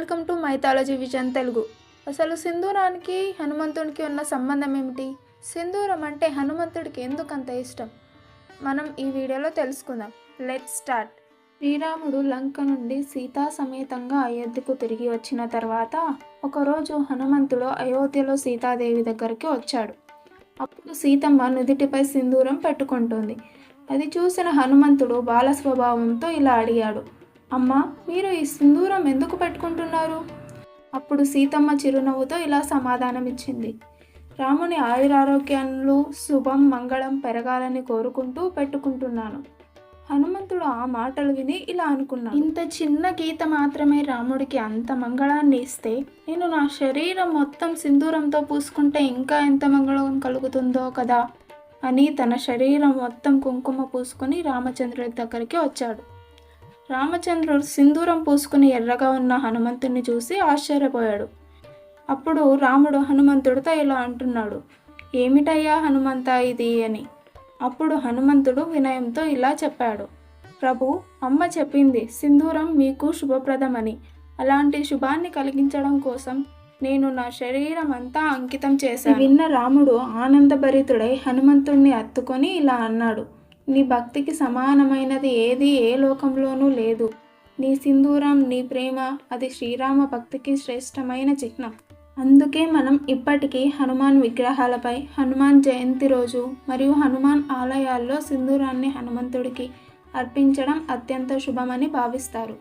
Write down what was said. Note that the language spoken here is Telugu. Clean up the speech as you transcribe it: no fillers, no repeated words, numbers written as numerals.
Welcome to mythology vision Telugu. అసలు సింధూరానికి హనుమంతుడికి ఉన్న సంబంధం ఏమిటి? సింధూరం అంటే హనుమంతుడికి ఎందుకంత ఇష్టం? మనం ఈ వీడియోలో తెలుసుకుందాం. Let's start. శ్రీరాముడు లంక నుండి సీతా సమేతంగా అయోధ్యకు తిరిగి వచ్చిన తర్వాత ఒకరోజు హనుమంతుడు అయోధ్యలో సీతాదేవి దగ్గరికి వచ్చాడు. అప్పుడు సీతమ్మ నుదిటిపై సింధూరం పెట్టుకుంటుంది. అది చూసిన హనుమంతుడు బాల స్వభావంతో ఇలా అడిగాడు, అమ్మా, మీరు ఈ సింధూరం ఎందుకు పెట్టుకుంటున్నారు? అప్పుడు సీతమ్మ చిరునవ్వుతో ఇలా సమాధానమిచ్చింది, రాముని ఆయురారోగ్యాలు శుభం మంగళం పెరగాలని కోరుకుంటూ పెట్టుకుంటున్నాను. హనుమంతుడు ఆ మాటలు విని ఇలా అనుకున్నాడు, ఇంత చిన్న గీత మాత్రమే రాముడికి అంత మంగళాన్ని ఇస్తే నేను నా శరీరం మొత్తం సింధూరంతో పూసుకుంటే ఇంకా ఎంత మంగళం కలుగుతుందో కదా అని తన శరీరం మొత్తం కుంకుమ పూసుకొని రామచంద్రుడి దగ్గరికి వచ్చాడు. రామచంద్రుడు సింధూరం పూసుకుని ఎర్రగా ఉన్న హనుమంతుడిని చూసి ఆశ్చర్యపోయాడు. అప్పుడు రాముడు హనుమంతుడితో ఇలా అంటున్నాడు, ఏమిటయ్యా హనుమంత ఇది అని. అప్పుడు హనుమంతుడు వినయంతో ఇలా చెప్పాడు, ప్రభు, అమ్మ చెప్పింది సింధూరం మీకు శుభప్రదమని. అలాంటి శుభాన్ని కలిగించడం కోసం నేను నా శరీరం అంతా అంకితం చేశాను. విన్న రాముడు ఆనందభరితుడై హనుమంతుడిని హత్తుకొని ఇలా అన్నాడు, నీ భక్తికి సమానమైనది ఏది ఏ లోకంలోనూ లేదు. నీ సింధూరం, నీ ప్రేమ, అది శ్రీరామ భక్తికి శ్రేష్టమైన చిహ్నం. అందుకే మనం ఇప్పటికీ హనుమాన్ విగ్రహాలపై హనుమాన్ జయంతి రోజు మరియు హనుమాన్ ఆలయాల్లో సింధూరాన్ని హనుమంతుడికి అర్పించడం అత్యంత శుభమని భావిస్తారు.